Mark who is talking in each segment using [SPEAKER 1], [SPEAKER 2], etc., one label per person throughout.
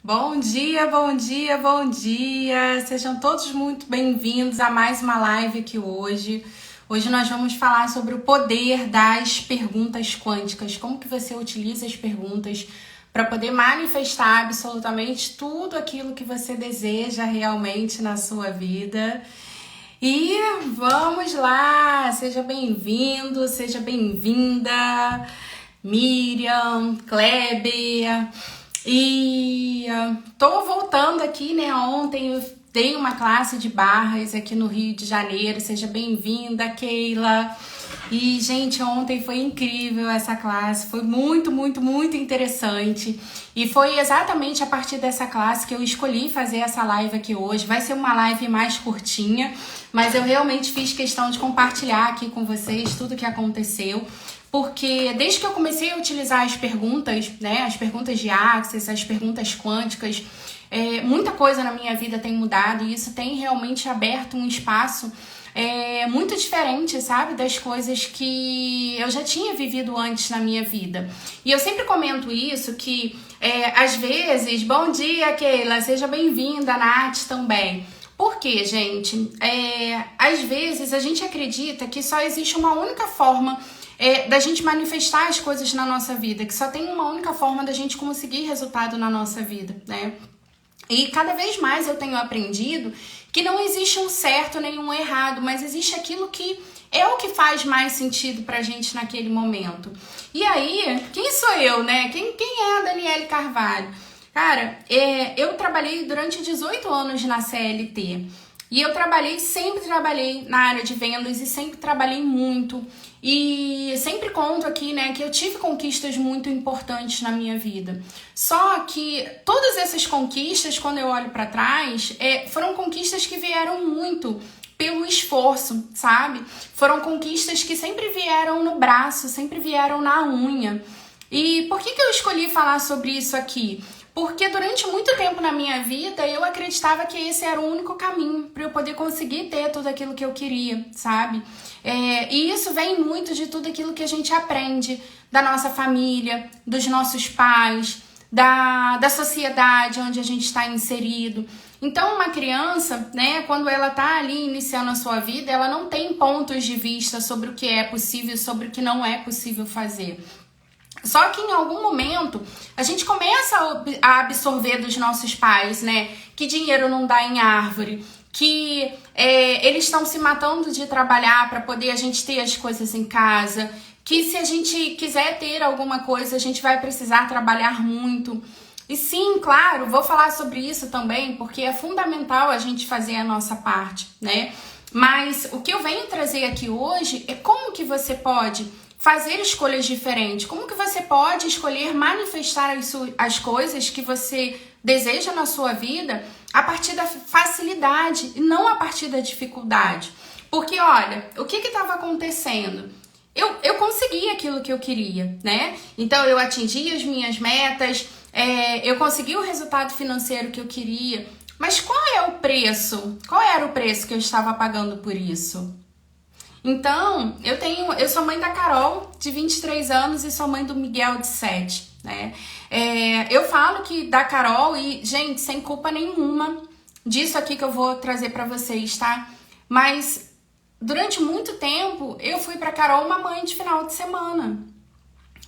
[SPEAKER 1] Bom dia, bom dia, bom dia! Sejam todos muito bem-vindos a mais uma live aqui hoje. Hoje nós vamos falar sobre o poder das perguntas quânticas, como que você utiliza as perguntas para poder manifestar absolutamente tudo aquilo que você deseja realmente na sua vida. E vamos lá! Seja bem-vindo, seja bem-vinda, Miriam, Kleber. E tô voltando aqui, né? Ontem eu dei uma classe de barras aqui no Rio de Janeiro. Seja bem-vinda, Keila. E, gente, ontem foi incrível essa classe. Foi muito, muito, muito interessante. E foi exatamente a partir dessa classe que eu escolhi fazer essa live aqui hoje. Vai ser uma live mais curtinha, mas eu realmente fiz questão de compartilhar aqui com vocês tudo o que aconteceu. Porque desde que eu comecei a utilizar as perguntas, né, as perguntas de Access, as perguntas quânticas, muita coisa na minha vida tem mudado e isso tem realmente aberto um espaço muito diferente, sabe, das coisas que eu já tinha vivido antes na minha vida. E eu sempre comento isso, que às vezes, bom dia, Keila, seja bem-vinda, Nath também. Por quê, gente? Às vezes a gente acredita que só existe uma única forma da gente manifestar as coisas na nossa vida, que só tem uma única forma da gente conseguir resultado na nossa vida, né? E cada vez mais eu tenho aprendido que não existe um certo nem um errado, mas existe aquilo que é o que faz mais sentido pra gente naquele momento. E aí, quem sou eu, né? Quem é a Daniele Carvalho? Cara, eu trabalhei durante 18 anos na CLT. E eu sempre trabalhei na área de vendas e sempre trabalhei muito. E sempre conto aqui, né, que eu tive conquistas muito importantes na minha vida. Só que todas essas conquistas, quando eu olho para trás, foram conquistas que vieram muito pelo esforço, sabe? Foram conquistas que sempre vieram no braço, sempre vieram na unha. E por que eu escolhi falar sobre isso aqui? Porque durante muito tempo na minha vida eu acreditava que esse era o único caminho para eu poder conseguir ter tudo aquilo que eu queria, sabe? E isso vem muito de tudo aquilo que a gente aprende da nossa família, dos nossos pais, da sociedade onde a gente está inserido. Então, uma criança, né, quando ela está ali iniciando a sua vida, ela não tem pontos de vista sobre o que é possível e sobre o que não é possível fazer. Só que em algum momento a gente começa a absorver dos nossos pais, né? Que dinheiro não dá em árvore, que eles estão se matando de trabalhar para poder a gente ter as coisas em casa, que se a gente quiser ter alguma coisa a gente vai precisar trabalhar muito. E sim, claro, vou falar sobre isso também, porque é fundamental a gente fazer a nossa parte, né? Mas o que eu venho trazer aqui hoje é como que você pode fazer escolhas diferentes. Como que você pode escolher manifestar as coisas que você deseja na sua vida a partir da facilidade e não a partir da dificuldade. Porque, olha, o que estava acontecendo? Eu consegui aquilo que eu queria, né? Então, eu atingi as minhas metas, eu consegui o resultado financeiro que eu queria. Mas qual é o preço? Qual era o preço que eu estava pagando por isso? Então, eu sou mãe da Carol, de 23 anos, e sou mãe do Miguel, de 7, né? Eu falo que da Carol, e, gente, sem culpa nenhuma disso aqui que eu vou trazer pra vocês, tá? Mas, durante muito tempo, eu fui pra Carol uma mãe de final de semana.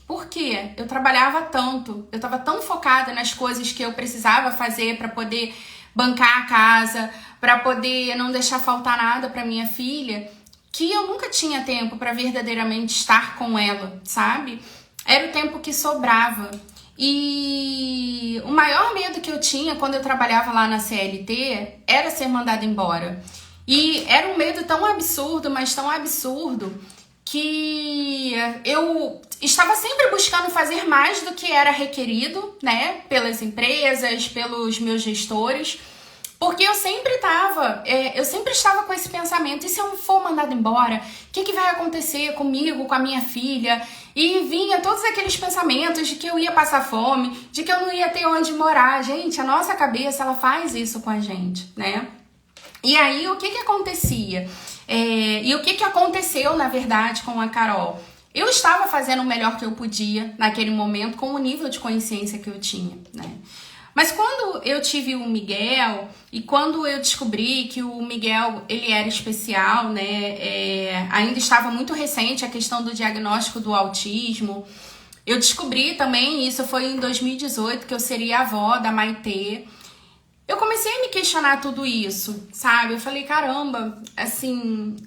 [SPEAKER 1] Por quê? Eu trabalhava tanto, eu tava tão focada nas coisas que eu precisava fazer pra poder bancar a casa, pra poder não deixar faltar nada pra minha filha, que eu nunca tinha tempo para verdadeiramente estar com ela, sabe? Era o tempo que sobrava. E o maior medo que eu tinha quando eu trabalhava lá na CLT era ser mandada embora. E era um medo tão absurdo, mas tão absurdo, que eu estava sempre buscando fazer mais do que era requerido, né? Pelas empresas, pelos meus gestores. Porque eu sempre estava com esse pensamento, e se eu for mandada embora, o que vai acontecer comigo, com a minha filha? E vinha todos aqueles pensamentos de que eu ia passar fome, de que eu não ia ter onde morar. Gente, a nossa cabeça, ela faz isso com a gente, né? E aí, o que acontecia? E o que aconteceu, na verdade, com a Carol? Eu estava fazendo o melhor que eu podia naquele momento, com o nível de consciência que eu tinha, né? Mas quando eu tive o Miguel e quando eu descobri que o Miguel ele era especial, né, ainda estava muito recente a questão do diagnóstico do autismo. Eu descobri também, isso foi em 2018, que eu seria avó da Maitê. Eu comecei a me questionar tudo isso, sabe? Eu falei, caramba, assim,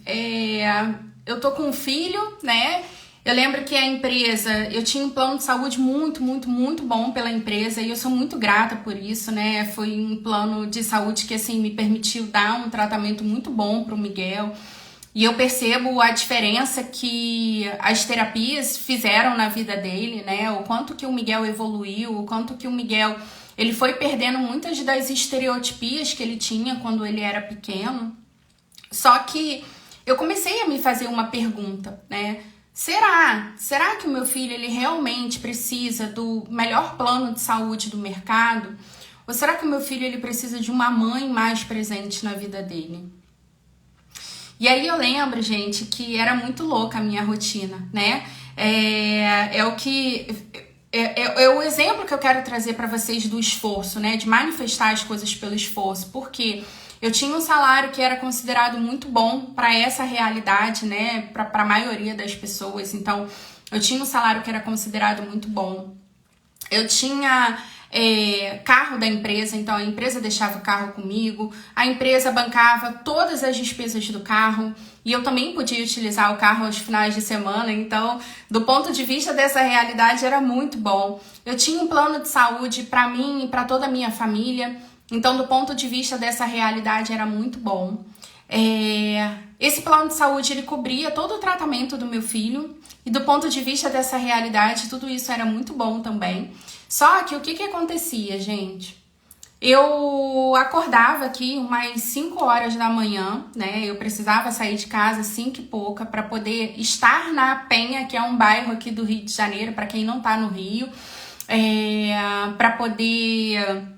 [SPEAKER 1] eu tô com um filho, né? Eu lembro que a empresa, eu tinha um plano de saúde muito, muito, muito bom pela empresa e eu sou muito grata por isso, né? Foi um plano de saúde que, assim, me permitiu dar um tratamento muito bom pro Miguel. E eu percebo a diferença que as terapias fizeram na vida dele, né? O quanto que o Miguel evoluiu, o quanto que o Miguel ele foi perdendo muitas das estereotipias que ele tinha quando ele era pequeno. Só que eu comecei a me fazer uma pergunta, né? Será que o meu filho ele realmente precisa do melhor plano de saúde do mercado? Ou será que o meu filho ele precisa de uma mãe mais presente na vida dele? E aí eu lembro, gente, que era muito louca a minha rotina, né? É o exemplo que eu quero trazer para vocês do esforço, né? De manifestar as coisas pelo esforço. Porque eu tinha um salário que era considerado muito bom para essa realidade, né? Para a maioria das pessoas. Então, eu tinha um salário que era considerado muito bom. Eu tinha carro da empresa, então a empresa deixava o carro comigo, a empresa bancava todas as despesas do carro e eu também podia utilizar o carro aos finais de semana, então do ponto de vista dessa realidade era muito bom. Eu tinha um plano de saúde para mim e para toda a minha família, então do ponto de vista dessa realidade era muito bom. Esse plano de saúde ele cobria todo o tratamento do meu filho e do ponto de vista dessa realidade tudo isso era muito bom também. Só que o que acontecia, gente? Eu acordava aqui umas 5 horas da manhã, né? Eu precisava sair de casa 5 e pouca para poder estar na Penha, que é um bairro aqui do Rio de Janeiro, para quem não tá no Rio, para poder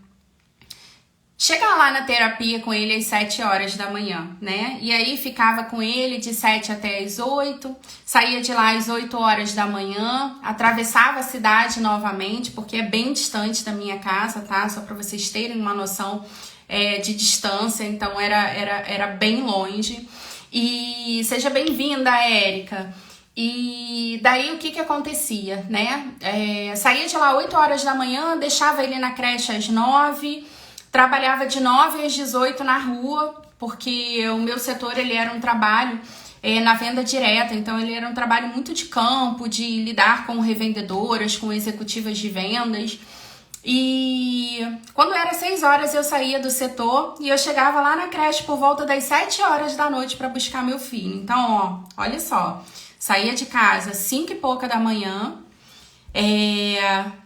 [SPEAKER 1] chegar lá na terapia com ele às 7 horas da manhã, né? E aí ficava com ele de 7 até as 8, saía de lá às 8 horas da manhã, atravessava a cidade novamente, porque é bem distante da minha casa, tá? Só para vocês terem uma noção de distância, então era bem longe. E seja bem-vinda, Érica. E daí o que acontecia, né? Saía de lá 8 horas da manhã, deixava ele na creche às 9, trabalhava de 9 às 18 na rua, porque o meu setor ele era um trabalho na venda direta, então ele era um trabalho muito de campo, de lidar com revendedoras, com executivas de vendas. E quando era 6 horas eu saía do setor e eu chegava lá na creche por volta das 7 horas da noite para buscar meu filho. Então, olha só, saía de casa 5 e pouca da manhã,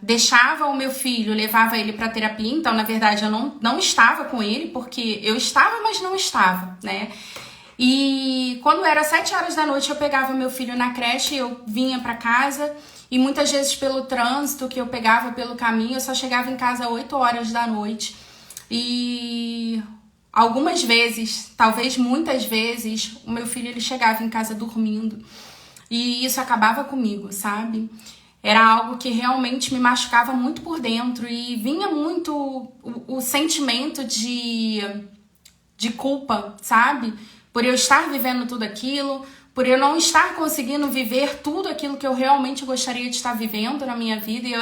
[SPEAKER 1] deixava o meu filho, levava ele para terapia. Então, na verdade, eu não estava com ele, porque eu estava, mas não estava, né? E quando era 7 horas da noite, eu pegava meu filho na creche, eu vinha para casa e muitas vezes pelo trânsito que eu pegava pelo caminho, eu só chegava em casa 8 horas da noite. E algumas vezes, talvez muitas vezes, o meu filho ele chegava em casa dormindo. E isso acabava comigo, sabe? Era algo que realmente me machucava muito por dentro e vinha muito o sentimento de culpa, sabe? Por eu estar vivendo tudo aquilo, por eu não estar conseguindo viver tudo aquilo que eu realmente gostaria de estar vivendo na minha vida. E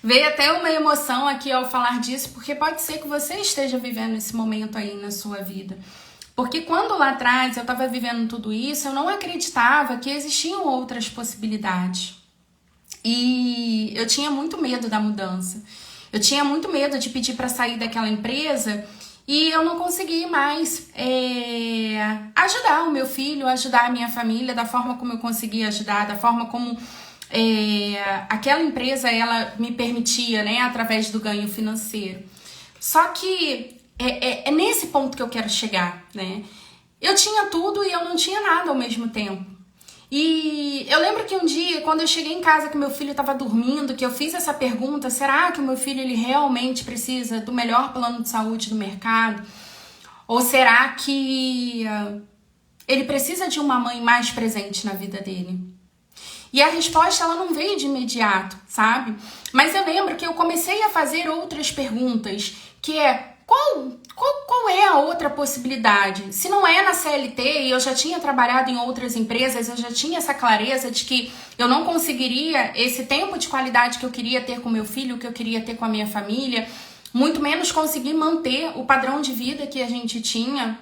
[SPEAKER 1] veio até uma emoção aqui ao falar disso, porque pode ser que você esteja vivendo esse momento aí na sua vida. Porque quando lá atrás eu estava vivendo tudo isso, eu não acreditava que existiam outras possibilidades. E eu tinha muito medo da mudança. Eu tinha muito medo de pedir para sair daquela empresa e eu não consegui mais ajudar o meu filho, ajudar a minha família da forma como eu conseguia ajudar, da forma como aquela empresa ela me permitia, né, através do ganho financeiro. Só que é nesse ponto que eu quero chegar, né? Eu tinha tudo e eu não tinha nada ao mesmo tempo. E eu lembro que um dia, quando eu cheguei em casa que meu filho estava dormindo, que eu fiz essa pergunta, será que o meu filho ele realmente precisa do melhor plano de saúde do mercado? Ou será que ele precisa de uma mãe mais presente na vida dele? E a resposta, ela não veio de imediato, sabe? Mas eu lembro que eu comecei a fazer outras perguntas, que é, qual é a outra possibilidade? Se não é na CLT, e eu já tinha trabalhado em outras empresas, eu já tinha essa clareza de que eu não conseguiria esse tempo de qualidade que eu queria ter com meu filho, que eu queria ter com a minha família, muito menos conseguir manter o padrão de vida que a gente tinha,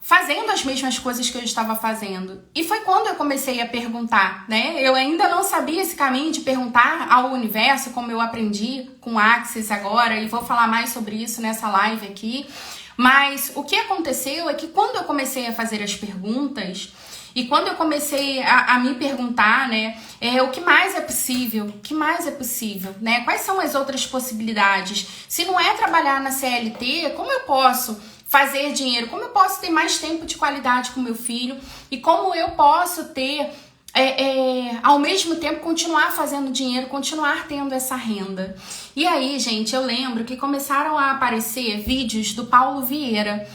[SPEAKER 1] fazendo as mesmas coisas que eu estava fazendo. E foi quando eu comecei a perguntar, né? Eu ainda não sabia esse caminho de perguntar ao universo, como eu aprendi com Axis agora, e vou falar mais sobre isso nessa live aqui. Mas o que aconteceu é que quando eu comecei a fazer as perguntas, e quando eu comecei a me perguntar, né, o que mais é possível? O que mais é possível, né? Quais são as outras possibilidades? Se não é trabalhar na CLT, como eu posso fazer dinheiro? Como eu posso ter mais tempo de qualidade com meu filho? E como eu posso ter, ao mesmo tempo, continuar fazendo dinheiro, continuar tendo essa renda? E aí, gente, eu lembro que começaram a aparecer vídeos do Paulo Vieira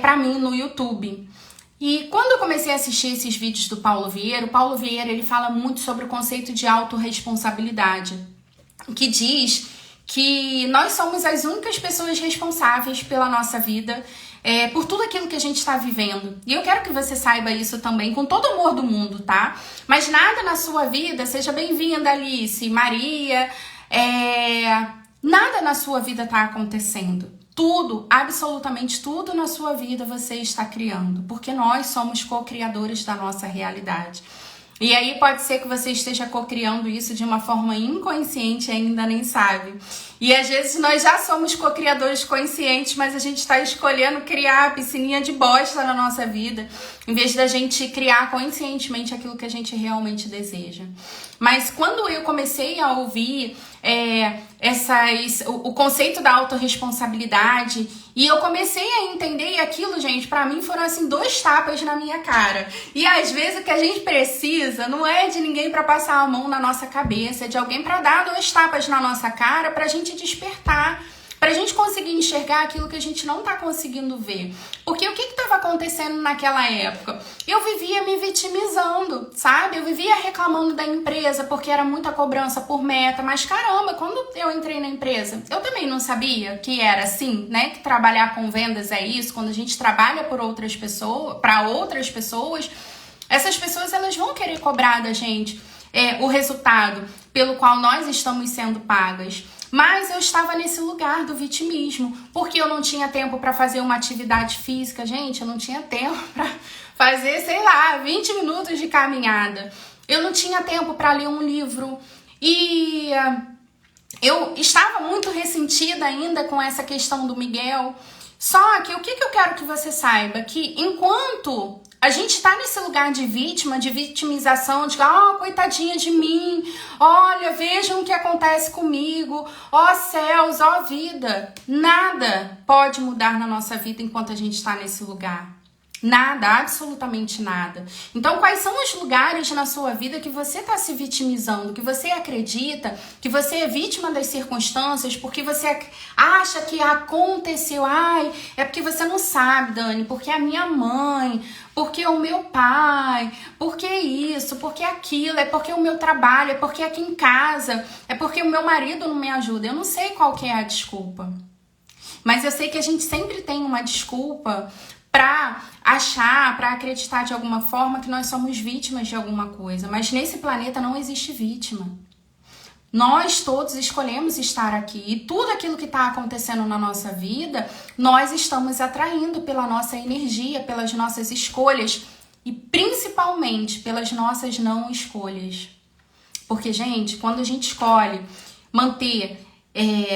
[SPEAKER 1] pra mim no YouTube. E quando eu comecei a assistir esses vídeos do Paulo Vieira, ele fala muito sobre o conceito de autorresponsabilidade, que diz que nós somos as únicas pessoas responsáveis pela nossa vida, por tudo aquilo que a gente está vivendo. E eu quero que você saiba isso também, com todo o amor do mundo, tá? Mas nada na sua vida, seja bem-vinda, Alice, Maria, nada na sua vida está acontecendo. Tudo, absolutamente tudo na sua vida você está criando, porque nós somos co-criadores da nossa realidade. E aí pode ser que você esteja co-criando isso de uma forma inconsciente e ainda nem sabe. E às vezes nós já somos co-criadores conscientes, mas a gente está escolhendo criar a piscininha de bosta na nossa vida, em vez da gente criar conscientemente aquilo que a gente realmente deseja. Mas quando eu comecei a ouvir o conceito da autorresponsabilidade, e eu comecei a entender, e aquilo, gente, pra mim foram assim 2 tapas na minha cara. E às vezes o que a gente precisa não é de ninguém pra passar a mão na nossa cabeça, é de alguém pra dar 2 tapas na nossa cara pra gente despertar, pra gente conseguir enxergar aquilo que a gente não tá conseguindo ver. Porque o que estava acontecendo naquela época? Eu vivia me vitimizando, sabe? Eu vivia reclamando da empresa porque era muita cobrança por meta, mas caramba, quando eu entrei na empresa, eu também não sabia que era assim, né? Que trabalhar com vendas é isso, quando a gente trabalha por outras pessoas, para outras pessoas, essas pessoas elas vão querer cobrar da gente o resultado pelo qual nós estamos sendo pagas. Mas eu estava nesse lugar do vitimismo, porque eu não tinha tempo para fazer uma atividade física. Gente, eu não tinha tempo para fazer, sei lá, 20 minutos de caminhada. Eu não tinha tempo para ler um livro. E eu estava muito ressentida ainda com essa questão do Miguel. Só que o que eu quero que você saiba? Que enquanto a gente tá nesse lugar de vítima, de vitimização, de coitadinha de mim, olha, vejam o que acontece comigo, ó céus, ó vida. Nada pode mudar na nossa vida enquanto a gente tá nesse lugar. Nada, absolutamente nada. Então, quais são os lugares na sua vida que você está se vitimizando, que você acredita que você é vítima das circunstâncias, porque você acha que aconteceu? Ai, é porque você não sabe, Dani, porque a minha mãe, porque o meu pai, porque isso, porque aquilo, é porque o meu trabalho, é porque aqui em casa, é porque o meu marido não me ajuda. Eu não sei qual que é a desculpa, mas eu sei que a gente sempre tem uma desculpa para achar, para acreditar de alguma forma que nós somos vítimas de alguma coisa. Mas nesse planeta não existe vítima. Nós todos escolhemos estar aqui. E tudo aquilo que está acontecendo na nossa vida, nós estamos atraindo pela nossa energia, pelas nossas escolhas. E principalmente pelas nossas não escolhas. Porque, gente, quando a gente escolhe manter...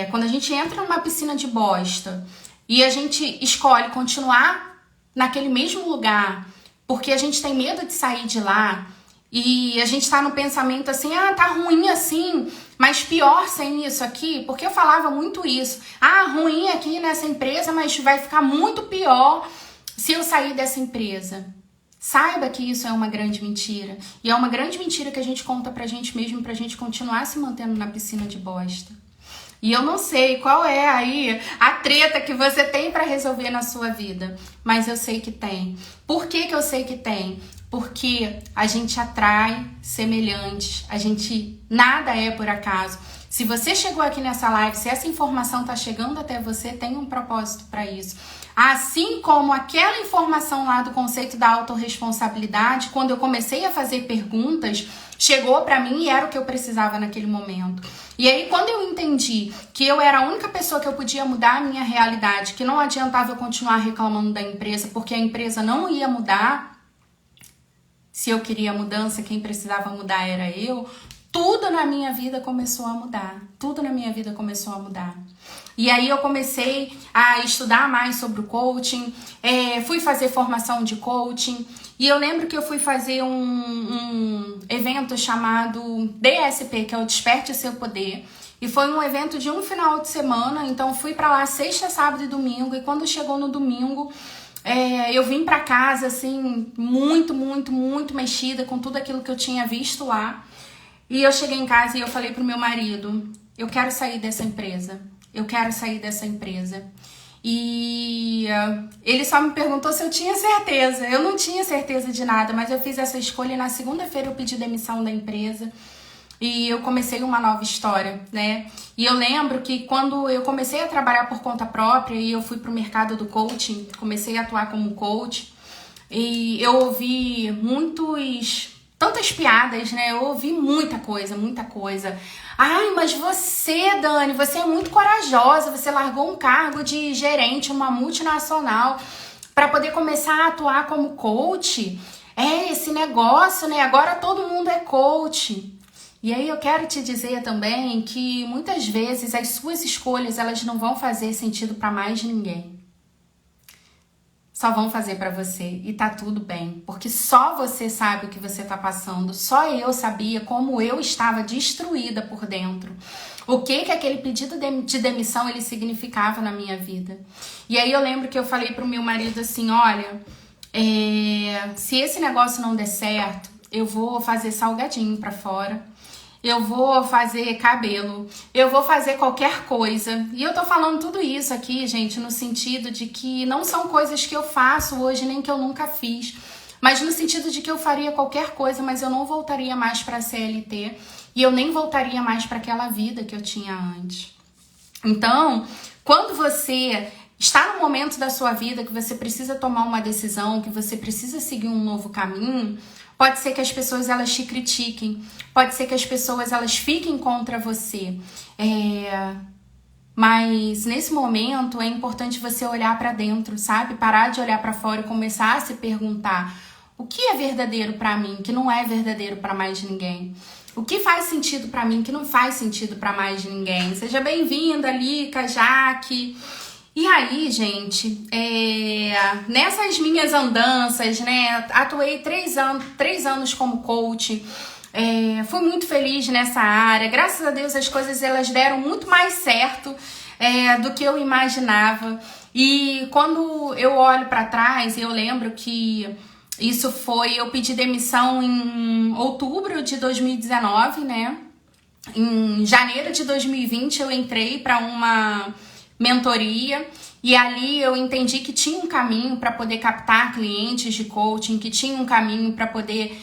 [SPEAKER 1] quando a gente entra numa piscina de bosta e a gente escolhe continuar naquele mesmo lugar, porque a gente tem medo de sair de lá, e a gente tá no pensamento assim, tá ruim assim, mas pior sem isso aqui, porque eu falava muito isso, ruim aqui nessa empresa, mas vai ficar muito pior se eu sair dessa empresa. Saiba que isso é uma grande mentira, e é uma grande mentira que a gente conta pra gente mesmo, pra gente continuar se mantendo na piscina de bosta. E eu não sei qual é aí a treta que você tem para resolver na sua vida, mas eu sei que tem. Por que eu sei que tem? porque a gente atrai semelhantes, nada é por acaso. Se você chegou aqui nessa live, se essa informação está chegando até você, tem um propósito para isso. Assim como aquela informação lá do conceito da autorresponsabilidade, quando eu comecei a fazer perguntas, chegou para mim e era o que eu precisava naquele momento. E aí, quando eu entendi que eu era a única pessoa que eu podia mudar a minha realidade, que não adiantava eu continuar reclamando da empresa, porque a empresa não ia mudar, se eu queria mudança, quem precisava mudar era eu, tudo na minha vida começou a mudar. Tudo na minha vida começou a mudar. E aí eu comecei a estudar mais sobre o coaching, fui fazer formação de coaching, e eu lembro que eu fui fazer um evento chamado DSP, que é o Desperte o Seu Poder, e foi um evento de um final de semana, então fui pra lá sexta, sábado e domingo, e quando chegou no domingo, eu vim pra casa, assim, muito mexida com tudo aquilo que eu tinha visto lá, e eu cheguei em casa e eu falei pro meu marido, eu quero sair dessa empresa. Eu quero sair dessa empresa. E ele só me perguntou se eu tinha certeza. Eu não tinha certeza de nada, mas eu fiz essa escolha e na segunda-feira eu pedi demissão da empresa. E eu comecei uma nova história, né? E eu lembro que quando eu comecei a trabalhar por conta própria e eu fui pro mercado do coaching, comecei a atuar como coach, e eu ouvi tantas piadas, né? Eu ouvi muita coisa. Ai, mas você, Dani, você é muito corajosa, você largou um cargo de gerente, uma multinacional, para poder começar a atuar como coach. Esse negócio, né? Agora todo mundo é coach. E aí eu quero te dizer também que muitas vezes as suas escolhas, elas não vão fazer sentido para mais ninguém. Só vão fazer pra você e tá tudo bem, porque só você sabe o que você tá passando, só eu sabia como eu estava destruída por dentro, o que aquele pedido de demissão ele significava na minha vida. E aí eu lembro que eu falei pro meu marido assim, olha, se esse negócio não der certo, eu vou fazer salgadinho pra fora, eu vou fazer cabelo, eu vou fazer qualquer coisa. E eu tô falando tudo isso aqui, gente, no sentido de que não são coisas que eu faço hoje, nem que eu nunca fiz, mas no sentido de que eu faria qualquer coisa, mas eu não voltaria mais pra CLT e eu nem voltaria mais para aquela vida que eu tinha antes. Então, quando você está no momento da sua vida que você precisa tomar uma decisão, que você precisa seguir um novo caminho, pode ser que as pessoas elas te critiquem, pode ser que as pessoas elas fiquem contra você, mas nesse momento é importante você olhar para dentro, sabe? Parar de olhar para fora e começar a se perguntar o que é verdadeiro para mim, que não é verdadeiro para mais ninguém. O que faz sentido para mim, que não faz sentido para mais ninguém. Seja bem-vinda, Lica, Jaque. E aí, gente, nessas minhas andanças, né, atuei 3 anos como coach, fui muito feliz nessa área, graças a Deus as coisas elas deram muito mais certo do que eu imaginava, e quando eu olho para trás, eu lembro que eu pedi demissão em outubro de 2019, né, em janeiro de 2020 eu entrei para uma mentoria e ali eu entendi que tinha um caminho para poder captar clientes de coaching, que tinha um caminho para poder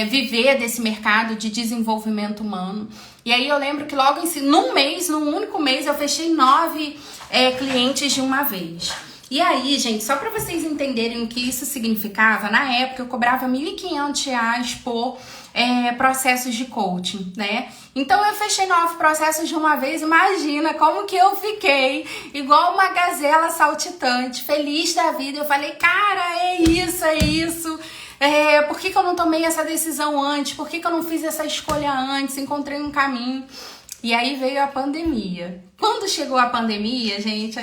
[SPEAKER 1] viver desse mercado de desenvolvimento humano. E aí eu lembro que logo num único mês eu fechei 9 clientes de uma vez. E aí, gente, só para vocês entenderem o que isso significava, na época eu cobrava R$ 1.500 por processos de coaching, né? Então eu fechei 9 processos de uma vez, imagina como que eu fiquei, igual uma gazela saltitante, feliz da vida. Eu falei, cara, é isso. Por que eu não tomei essa decisão antes? Por que eu não fiz essa escolha antes? Encontrei um caminho. E aí veio a pandemia. Quando chegou a pandemia, gente,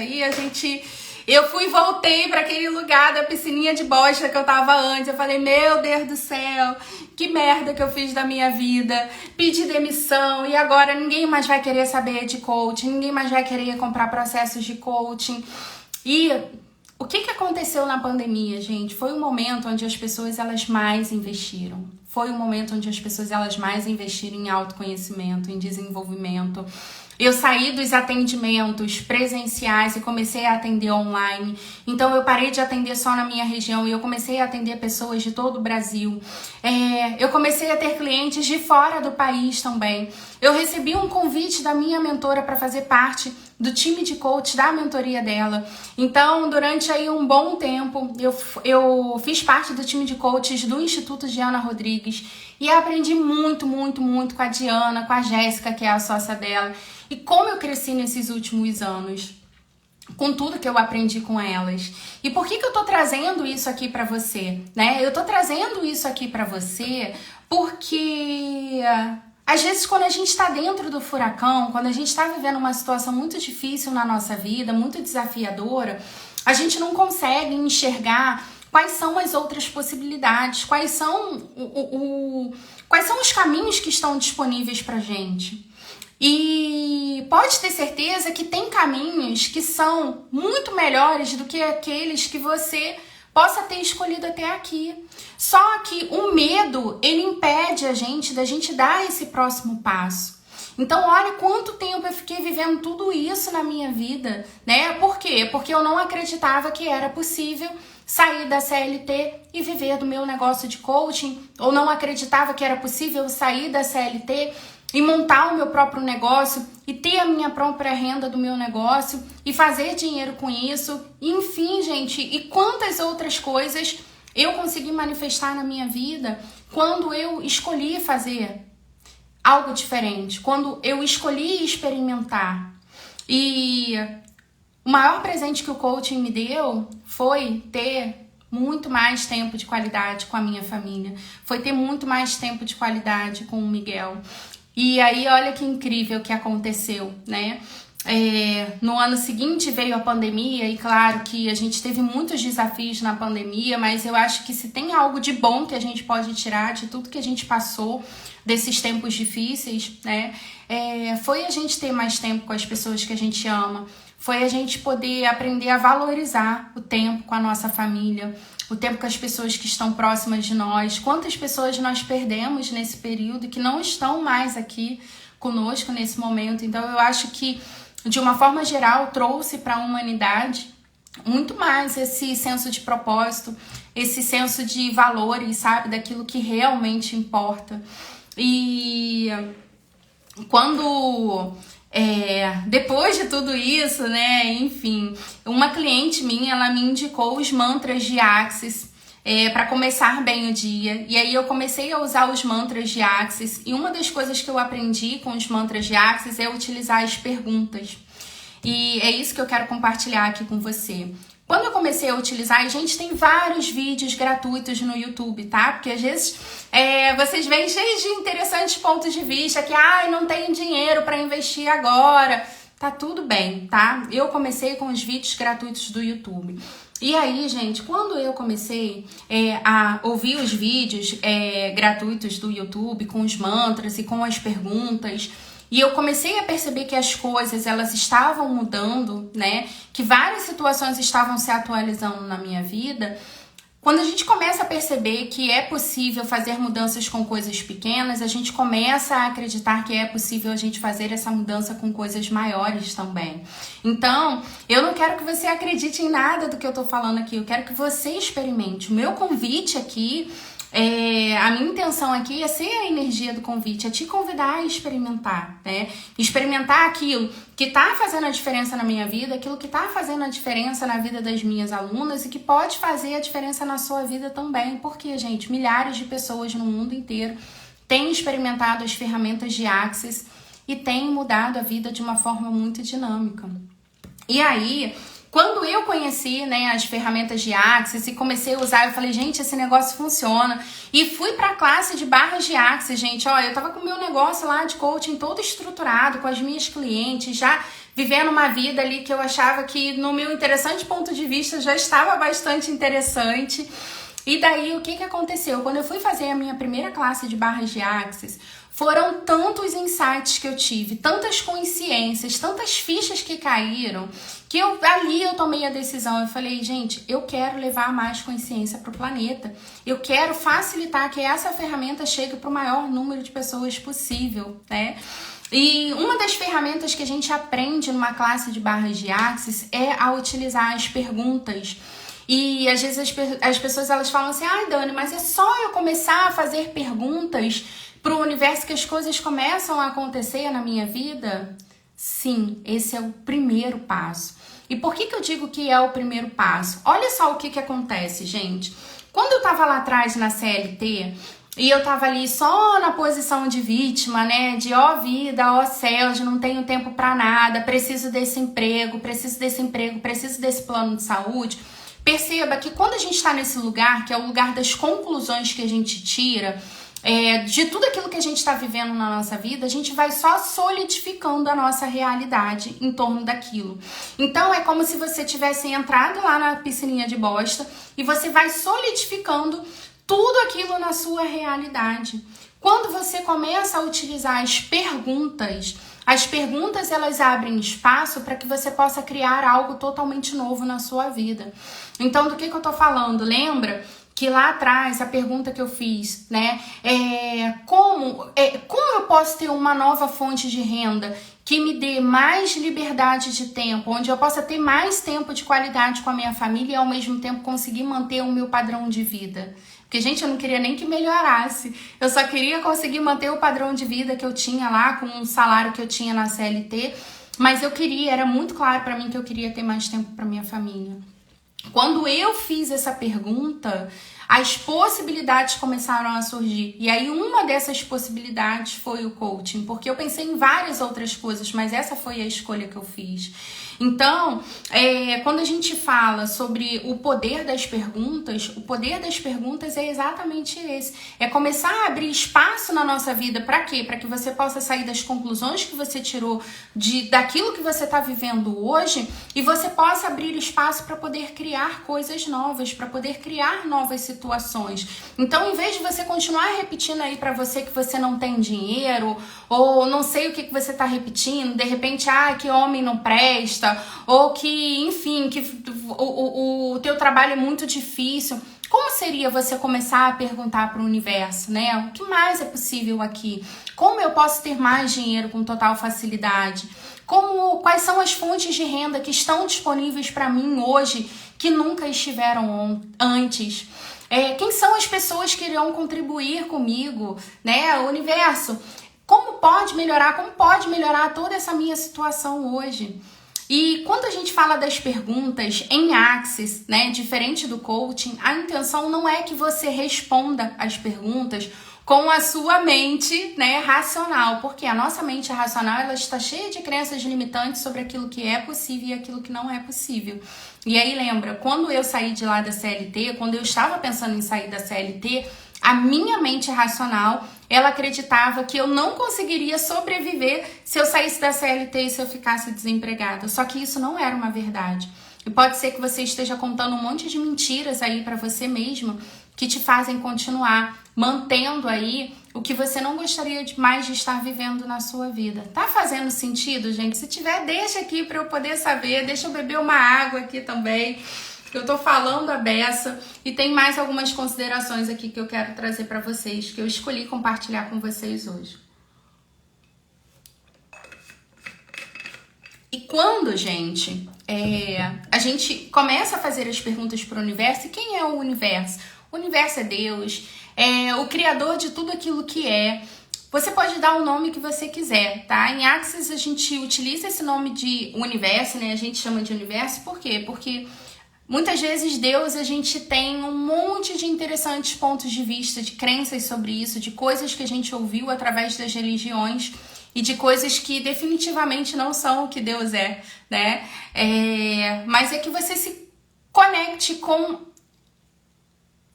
[SPEAKER 1] eu fui e voltei para aquele lugar da piscininha de bosta que eu tava antes. Eu falei, meu Deus do céu, que merda que eu fiz da minha vida. Pedi demissão e agora ninguém mais vai querer saber de coaching, ninguém mais vai querer comprar processos de coaching. E o que aconteceu na pandemia, gente? Foi um momento onde as pessoas elas mais investiram. Foi um momento onde as pessoas elas mais investiram em autoconhecimento, em desenvolvimento. Eu saí dos atendimentos presenciais e comecei a atender online. Então, eu parei de atender só na minha região e eu comecei a atender pessoas de todo o Brasil. Eu comecei a ter clientes de fora do país também. Eu recebi um convite da minha mentora para fazer parte do time de coach da mentoria dela. Então, durante aí um bom tempo, eu fiz parte do time de coaches do Instituto Diana Rodrigues e aprendi muito, muito, muito com a Diana, com a Jéssica, que é a sócia dela. E como eu cresci nesses últimos anos, com tudo que eu aprendi com elas. E por que eu tô trazendo isso aqui pra você, né? Eu tô trazendo isso aqui pra você porque às vezes quando a gente tá dentro do furacão, quando a gente tá vivendo uma situação muito difícil na nossa vida, muito desafiadora, a gente não consegue enxergar quais são as outras possibilidades, quais são os caminhos que estão disponíveis pra gente. E pode ter certeza que tem caminhos que são muito melhores do que aqueles que você possa ter escolhido até aqui. Só que o medo, ele impede a gente da gente dar esse próximo passo. Então, olha quanto tempo eu fiquei vivendo tudo isso na minha vida, né? Por quê? Porque eu não acreditava que era possível sair da CLT e viver do meu negócio de coaching, ou não acreditava que era possível sair da CLT e montar o meu próprio negócio e ter a minha própria renda do meu negócio e fazer dinheiro com isso. Enfim, gente, e quantas outras coisas eu consegui manifestar na minha vida quando eu escolhi fazer algo diferente, quando eu escolhi experimentar. E o maior presente que o coaching me deu foi ter muito mais tempo de qualidade com a minha família, foi ter muito mais tempo de qualidade com o Miguel. E aí, olha que incrível que aconteceu, né? No ano seguinte veio a pandemia e claro que a gente teve muitos desafios na pandemia, mas eu acho que se tem algo de bom que a gente pode tirar de tudo que a gente passou desses tempos difíceis, né? Foi a gente ter mais tempo com as pessoas que a gente ama, foi a gente poder aprender a valorizar o tempo com a nossa família, o tempo com as pessoas que estão próximas de nós. Quantas pessoas nós perdemos nesse período e que não estão mais aqui conosco nesse momento. Então eu acho que, de uma forma geral, trouxe para a humanidade muito mais esse senso de propósito, esse senso de valores, sabe? Daquilo que realmente importa. E quando depois de tudo isso, né, enfim, uma cliente minha, ela me indicou os mantras de Axis para começar bem o dia. E aí eu comecei a usar os mantras de Axis. E uma das coisas que eu aprendi com os mantras de Axis é utilizar as perguntas. E é isso que eu quero compartilhar aqui com você. Quando eu comecei a utilizar, a gente tem vários vídeos gratuitos no YouTube, tá? Porque às vezes vocês vêm cheios de interessantes pontos de vista, que não tenho dinheiro para investir agora. Tá tudo bem, tá? Eu comecei com os vídeos gratuitos do YouTube. E aí, gente, quando eu comecei a ouvir os vídeos gratuitos do YouTube, com os mantras e com as perguntas, e eu comecei a perceber que as coisas, elas estavam mudando, né? Que várias situações estavam se atualizando na minha vida. Quando a gente começa a perceber que é possível fazer mudanças com coisas pequenas, a gente começa a acreditar que é possível a gente fazer essa mudança com coisas maiores também. Então, eu não quero que você acredite em nada do que eu tô falando aqui, eu quero que você experimente. O meu convite aqui, a minha intenção aqui é ser a energia do convite, é te convidar a experimentar, né? Experimentar aquilo que tá fazendo a diferença na minha vida, aquilo que tá fazendo a diferença na vida das minhas alunas e que pode fazer a diferença na sua vida também. Porque, gente, milhares de pessoas no mundo inteiro têm experimentado as ferramentas de Axis e têm mudado a vida de uma forma muito dinâmica. E aí, quando eu conheci, né, as ferramentas de Axis e comecei a usar, eu falei, gente, esse negócio funciona. E fui para a classe de barras de Axis, gente. Eu tava com o meu negócio lá de coaching todo estruturado, com as minhas clientes, já vivendo uma vida ali que eu achava que, no meu interessante ponto de vista, já estava bastante interessante. E daí, o que aconteceu? Quando eu fui fazer a minha primeira classe de barras de Axis, foram tantos insights que eu tive, tantas consciências, tantas fichas que caíram, que ali eu tomei a decisão. Eu falei, gente, eu quero levar mais consciência para o planeta. Eu quero facilitar que essa ferramenta chegue para o maior número de pessoas possível, né? E uma das ferramentas que a gente aprende numa classe de barras de Axis é a utilizar as perguntas. E às vezes as pessoas elas falam assim, ai Dani, mas é só eu começar a fazer perguntas pro universo que as coisas começam a acontecer na minha vida? Sim, esse é o primeiro passo. E por que eu digo que é o primeiro passo? Olha só o que acontece, gente. Quando eu tava lá atrás na CLT, e eu tava ali só na posição de vítima, né? De ó vida, ó céu, de não tenho tempo pra nada, preciso desse emprego, preciso desse plano de saúde. Perceba que quando a gente tá nesse lugar, que é o lugar das conclusões que a gente tira, de tudo aquilo que a gente está vivendo na nossa vida, a gente vai só solidificando a nossa realidade em torno daquilo. Então é como se você tivesse entrado lá na piscininha de bosta e você vai solidificando tudo aquilo na sua realidade. Quando você começa a utilizar as perguntas elas abrem espaço para que você possa criar algo totalmente novo na sua vida. Então, do que eu tô falando? Lembra que lá atrás, a pergunta que eu fiz, né, como eu posso ter uma nova fonte de renda que me dê mais liberdade de tempo, onde eu possa ter mais tempo de qualidade com a minha família e ao mesmo tempo conseguir manter o meu padrão de vida? Porque, gente, eu não queria nem que melhorasse. Eu só queria conseguir manter o padrão de vida que eu tinha lá, com o salário que eu tinha na CLT. Mas era muito claro pra mim que eu queria ter mais tempo pra minha família. Quando eu fiz essa pergunta, as possibilidades começaram a surgir. E aí uma dessas possibilidades foi o coaching, porque eu pensei em várias outras coisas, mas essa foi a escolha que eu fiz. Então, quando a gente fala sobre o poder das perguntas é exatamente esse. É começar a abrir espaço na nossa vida. Para quê? Para que você possa sair das conclusões que você tirou daquilo que você está vivendo hoje e você possa abrir espaço para poder criar coisas novas, para poder criar novas situações. Então, em vez de você continuar repetindo aí para você que você não tem dinheiro, ou não sei o que você está repetindo, de repente, que homem não presta, ou que, enfim, que o teu trabalho é muito difícil. Como seria você começar a perguntar para o universo, né? O que mais é possível aqui? Como eu posso ter mais dinheiro com total facilidade? Quais são as fontes de renda que estão disponíveis para mim hoje que nunca estiveram antes? Quem são as pessoas que irão contribuir comigo, né? O universo. Como pode melhorar toda essa minha situação hoje? E quando a gente fala das perguntas em Axis, né, diferente do coaching, a intenção não é que você responda as perguntas com a sua mente, né, racional, porque a nossa mente racional ela está cheia de crenças limitantes sobre aquilo que é possível e aquilo que não é possível. E aí lembra, quando eu saí de lá da CLT, quando eu estava pensando em sair da CLT, a minha mente racional, ela acreditava que eu não conseguiria sobreviver se eu saísse da CLT e se eu ficasse desempregada. Só que isso não era uma verdade. E pode ser que você esteja contando um monte de mentiras aí para você mesmo que te fazem continuar mantendo aí o que você não gostaria mais de estar vivendo na sua vida. Tá fazendo sentido, gente? Se tiver, deixa aqui para eu poder saber. Deixa eu beber uma água aqui também. Eu tô falando a beça e tem mais algumas considerações aqui que eu quero trazer para vocês, que eu escolhi compartilhar com vocês hoje. E quando, gente, a gente começa a fazer as perguntas para o universo, e quem é o universo? O universo é Deus, é o criador de tudo aquilo que é. Você pode dar o nome que você quiser, tá? Em Axis a gente utiliza esse nome de universo, né? A gente chama de universo, por quê? Porque muitas vezes Deus, a gente tem um monte de interessantes pontos de vista, de crenças sobre isso, de coisas que a gente ouviu através das religiões e de coisas que definitivamente não são o que Deus é, né? Mas é que você se conecte com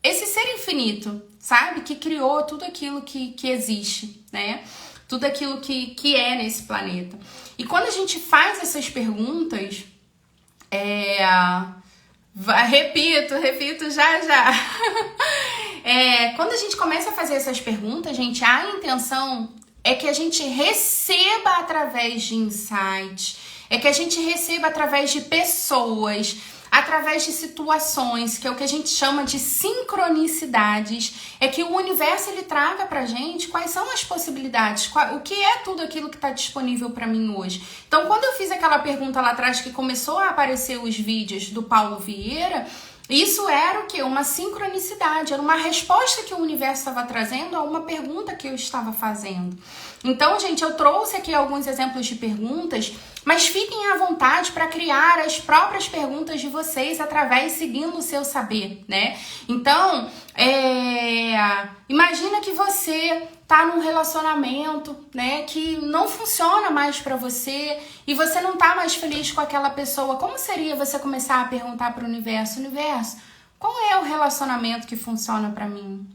[SPEAKER 1] esse ser infinito, sabe? Que criou tudo aquilo que existe, né? Tudo aquilo que é nesse planeta. E quando a gente faz essas perguntas, repito já. Quando a gente começa a fazer essas perguntas, gente, a intenção é que a gente receba através de insights, é que a gente receba através de pessoas através de situações, que é o que a gente chama de sincronicidades, é que o universo ele traga pra gente quais são as possibilidades, o que é tudo aquilo que está disponível para mim hoje. Então, quando eu fiz aquela pergunta lá atrás que começou a aparecer os vídeos do Paulo Vieira, isso era o quê? Uma sincronicidade, era uma resposta que o universo estava trazendo a uma pergunta que eu estava fazendo. Então, gente, eu trouxe aqui alguns exemplos de perguntas, mas fiquem à vontade para criar as próprias perguntas de vocês através, seguindo o seu saber, né? Então, imagina que você tá num relacionamento, né, que não funciona mais para você e você não tá mais feliz com aquela pessoa. Como seria você começar a perguntar para o universo, qual é o relacionamento que funciona para mim?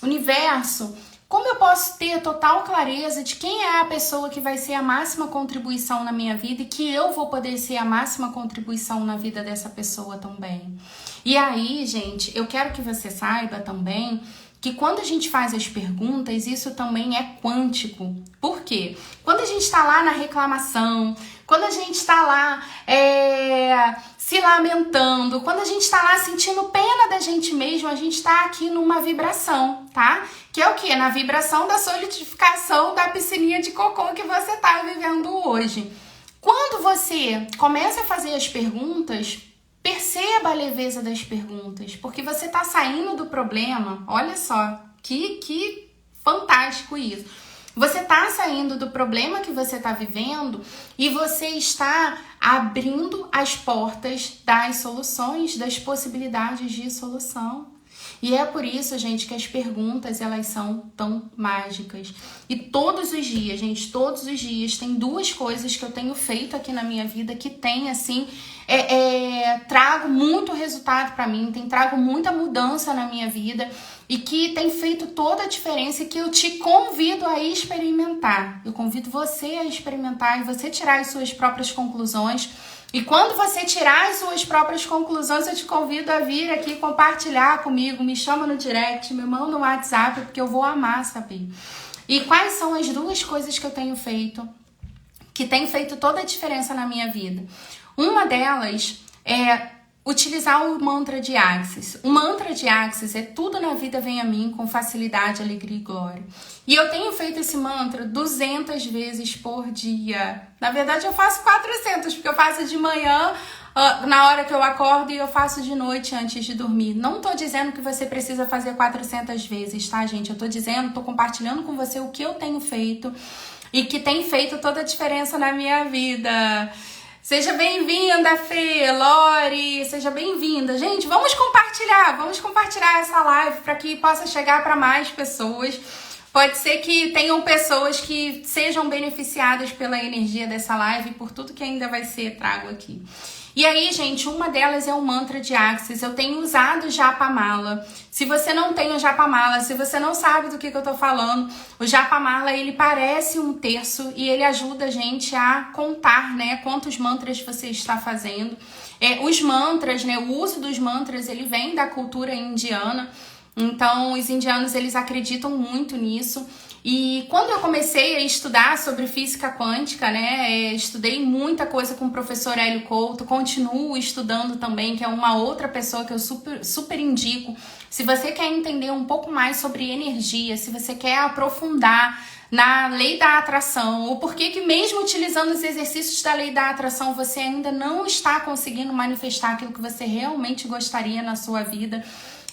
[SPEAKER 1] Universo, como eu posso ter total clareza de quem é a pessoa que vai ser a máxima contribuição na minha vida e que eu vou poder ser a máxima contribuição na vida dessa pessoa também? E aí, gente, eu quero que você saiba também que quando a gente faz as perguntas, isso também é quântico. Por quê? Quando a gente está lá na reclamação, quando a gente está lá se lamentando, quando a gente está lá sentindo pena da gente mesmo, a gente está aqui numa vibração, tá? Que é o quê? Na vibração da solidificação da piscininha de cocô que você está vivendo hoje. Quando você começa a fazer as perguntas, perceba a leveza das perguntas, porque você está saindo do problema. Olha só, que fantástico isso. Você está saindo do problema que você está vivendo e você está abrindo as portas das soluções, das possibilidades de solução. E é por isso, gente, que as perguntas, elas são tão mágicas. E todos os dias, gente, todos os dias, tem duas coisas que eu tenho feito aqui na minha vida que tem, assim, trago muito resultado pra mim, tem trago muita mudança na minha vida e que tem feito toda a diferença e que eu te convido a experimentar. Eu convido você a experimentar e você tirar as suas próprias conclusões. E quando você tirar as suas próprias conclusões, eu te convido a vir aqui compartilhar comigo, me chama no direct, me manda no WhatsApp, porque eu vou amar saber. E quais são as duas coisas que eu tenho feito, que tem feito toda a diferença na minha vida? Uma delas é utilizar o mantra de Axis. O mantra de Axis é tudo na vida vem a mim com facilidade, alegria e glória. E eu tenho feito esse mantra 200 vezes por dia. Na verdade, eu faço 400, porque eu faço de manhã, na hora que eu acordo, e eu faço de noite antes de dormir. Não tô dizendo que você precisa fazer 400 vezes, tá, gente? Eu tô compartilhando com você o que eu tenho feito e que tem feito toda a diferença na minha vida. Seja bem-vinda, Fê, Lori, seja bem-vinda. Gente, vamos compartilhar essa live para que possa chegar para mais pessoas. Pode ser que tenham pessoas que sejam beneficiadas pela energia dessa live e por tudo que ainda vai ser trago aqui. E aí, gente, uma delas é o mantra de Axis. Eu tenho usado o Japamala. Se você não tem o Japamala, se você não sabe do que eu tô falando, o Japamala, ele parece um terço e ele ajuda a gente a contar, né, quantos mantras você está fazendo. Os mantras, né, o uso dos mantras, ele vem da cultura indiana. Então, os indianos, eles acreditam muito nisso. E quando eu comecei a estudar sobre física quântica, né, estudei muita coisa com o professor Hélio Couto, continuo estudando também, que é uma outra pessoa que eu super indico. Se você quer entender um pouco mais sobre energia, se você quer aprofundar na lei da atração, ou por que mesmo utilizando os exercícios da lei da atração, você ainda não está conseguindo manifestar aquilo que você realmente gostaria na sua vida,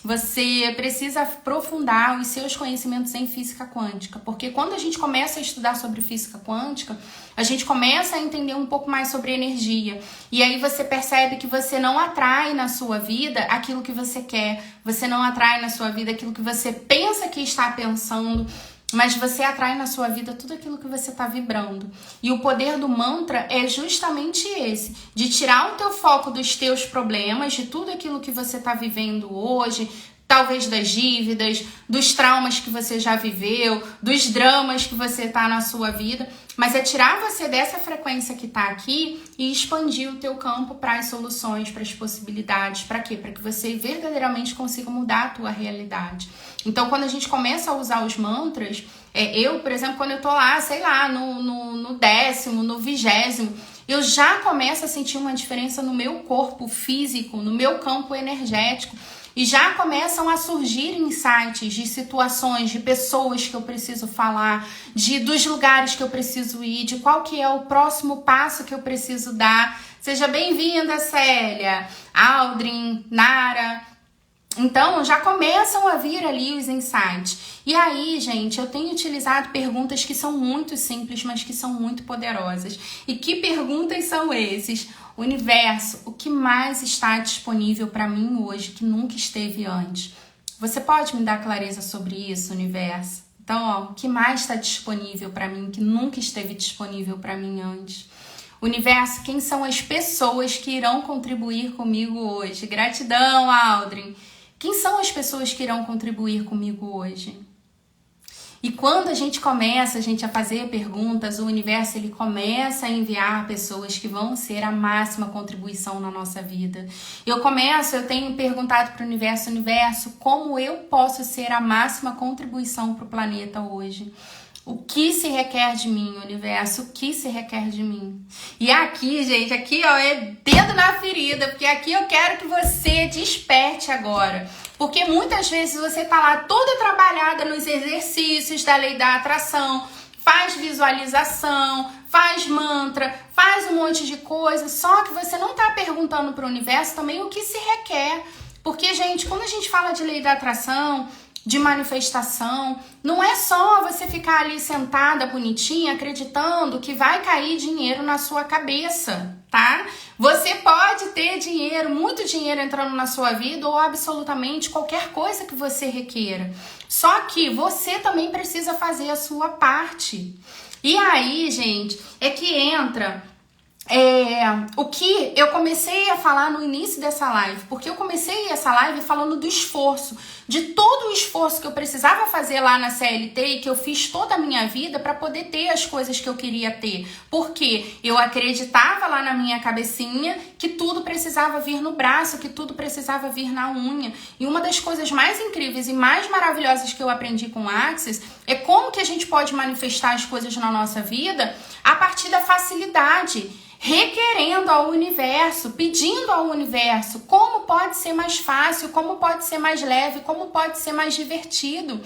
[SPEAKER 1] você precisa aprofundar os seus conhecimentos em física quântica, porque quando a gente começa a estudar sobre física quântica, a gente começa a entender um pouco mais sobre energia, e aí você percebe que você não atrai na sua vida aquilo que você quer, você não atrai na sua vida aquilo que você pensa que está pensando, mas você atrai na sua vida tudo aquilo que você está vibrando. E o poder do mantra é justamente esse, de tirar o teu foco dos teus problemas, de tudo aquilo que você está vivendo hoje, talvez das dívidas, dos traumas que você já viveu, dos dramas que você está na sua vida, mas é tirar você dessa frequência que está aqui e expandir o teu campo para as soluções, para as possibilidades. Para quê? Para que você verdadeiramente consiga mudar a tua realidade. Então, quando a gente começa a usar os mantras, eu, por exemplo, quando eu tô lá, sei lá, no 10º, no 20º, eu já começo a sentir uma diferença no meu corpo físico, no meu campo energético. E já começam a surgir insights de situações, de pessoas que eu preciso falar, dos lugares que eu preciso ir, de qual que é o próximo passo que eu preciso dar. Seja bem-vinda, Célia, Aldrin, Nara. Então, já começam a vir ali os insights. E aí, gente, eu tenho utilizado perguntas que são muito simples, mas que são muito poderosas. E que perguntas são esses? Universo, o que mais está disponível para mim hoje que nunca esteve antes? Você pode me dar clareza sobre isso, universo? Então, ó, o que mais está disponível para mim que nunca esteve disponível para mim antes? Universo, quem são as pessoas que irão contribuir comigo hoje? Gratidão, Aldrin. Quem são as pessoas que irão contribuir comigo hoje? E quando a gente começa a fazer perguntas, o universo ele começa a enviar pessoas que vão ser a máxima contribuição na nossa vida. Eu tenho perguntado para o universo, como eu posso ser a máxima contribuição para o planeta hoje? O que se requer de mim, universo? O que se requer de mim? E aqui, gente, ó, é dedo na ferida, porque aqui eu quero que você desperte agora. Porque muitas vezes você tá lá toda trabalhada nos exercícios da lei da atração, faz visualização, faz mantra, faz um monte de coisa, só que você não tá perguntando para o universo também o que se requer. Porque, gente, quando a gente fala de lei da atração, de manifestação, não é só você ficar ali sentada bonitinha acreditando que vai cair dinheiro na sua cabeça, tá? Você pode ter dinheiro, muito dinheiro entrando na sua vida ou absolutamente qualquer coisa que você requeira. Só que você também precisa fazer a sua parte. E aí, gente, é que entra o que eu comecei a falar no início dessa live, porque eu comecei essa live falando do esforço, de todo o esforço que eu precisava fazer lá na CLT e que eu fiz toda a minha vida para poder ter as coisas que eu queria ter, porque eu acreditava lá na minha cabecinha que tudo precisava vir no braço, que tudo precisava vir na unha. E uma das coisas mais incríveis e mais maravilhosas que eu aprendi com o Access é como que a gente pode manifestar as coisas na nossa vida a partir da facilidade, requerendo ao universo, pedindo ao universo como pode ser mais fácil, como pode ser mais leve, como pode ser mais divertido.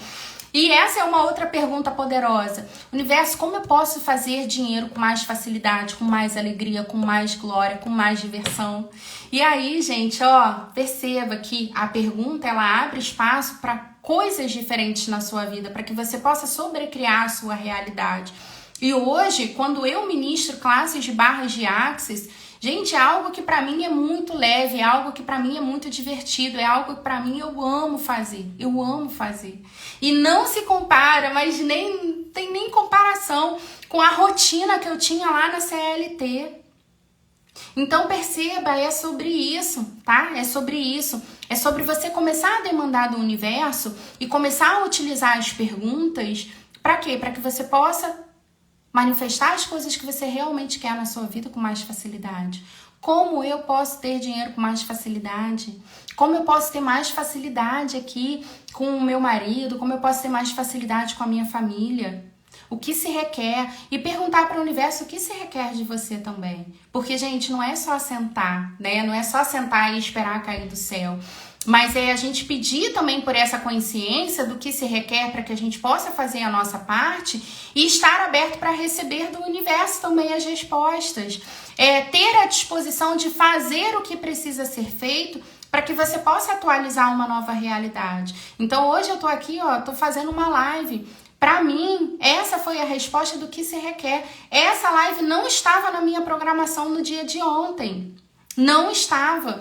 [SPEAKER 1] E essa é uma outra pergunta poderosa. Universo, como eu posso fazer dinheiro com mais facilidade, com mais alegria, com mais glória, com mais diversão? E aí, gente, ó, perceba que a pergunta, ela abre espaço para coisas diferentes na sua vida, para que você possa sobrecriar a sua realidade. E hoje, quando eu ministro classes de barras de Access, gente, é algo que pra mim é muito leve, é algo que pra mim é muito divertido, é algo que pra mim eu amo fazer. E não se compara, mas tem nem comparação com a rotina que eu tinha lá na CLT. Então perceba, é sobre isso, tá? É sobre isso. É sobre você começar a demandar do universo e começar a utilizar as perguntas. Pra quê? Pra que você possa manifestar as coisas que você realmente quer na sua vida com mais facilidade. Como eu posso ter dinheiro com mais facilidade? Como eu posso ter mais facilidade aqui com o meu marido? Como eu posso ter mais facilidade com a minha família? O que se requer? E perguntar para o universo o que se requer de você também. Porque, gente, não é só sentar, né? Não é só sentar e esperar cair do céu. Mas é a gente pedir também por essa consciência do que se requer para que a gente possa fazer a nossa parte e estar aberto para receber do universo também as respostas. Ter a disposição de fazer o que precisa ser feito para que você possa atualizar uma nova realidade. Então hoje eu tô aqui, ó, tô fazendo uma live. Para mim, essa foi a resposta do que se requer. Essa live não estava na minha programação no dia de ontem. Não estava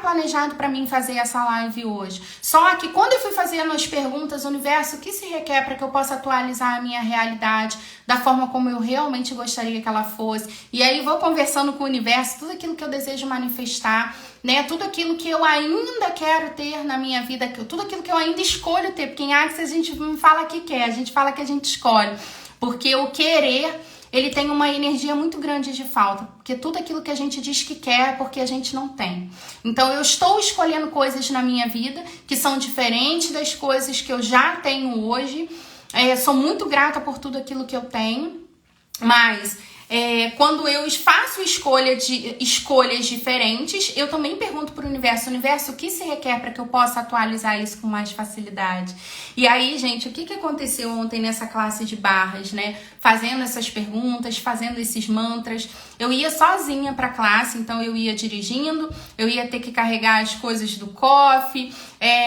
[SPEAKER 1] planejado para mim fazer essa live hoje. Só que quando eu fui fazendo as perguntas, universo, o que se requer para que eu possa atualizar a minha realidade da forma como eu realmente gostaria que ela fosse? E aí vou conversando com o universo, tudo aquilo que eu desejo manifestar, né? Tudo aquilo que eu ainda quero ter na minha vida, tudo aquilo que eu ainda escolho ter, porque em Access a gente não fala que quer, a gente fala que a gente escolhe. Porque o querer, ele tem uma energia muito grande de falta, porque tudo aquilo que a gente diz que quer é porque a gente não tem. Então eu estou escolhendo coisas na minha vida que são diferentes das coisas que eu já tenho hoje. Sou muito grata por tudo aquilo que eu tenho, mas Quando eu faço escolhas diferentes, eu também pergunto para o universo, o que se requer para que eu possa atualizar isso com mais facilidade? E aí, gente, o que aconteceu ontem nessa classe de barras, né? Fazendo essas perguntas, fazendo esses mantras. Eu ia sozinha para a classe, então eu ia dirigindo, eu ia ter que carregar as coisas do cofre,